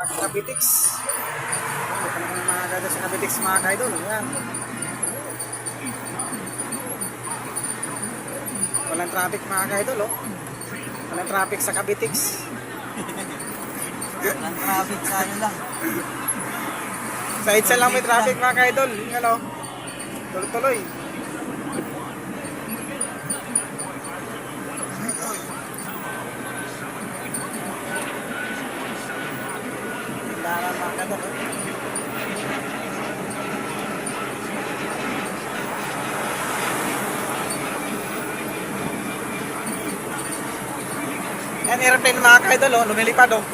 Kabitix. Ito naman mga gada sa Kabitix mga kaidol. Yan. Walang traffic mga kaidol, oh. Walang traffic sa Kabitix. Walang traffic sa ano lang. Sa Itza lang may traffic mga kaidol. Yan, oh. Tuloy-tuloy. Daran mga kaidol, oh. Yan, airplane mga kaidol, oh. Lumilipad, oh.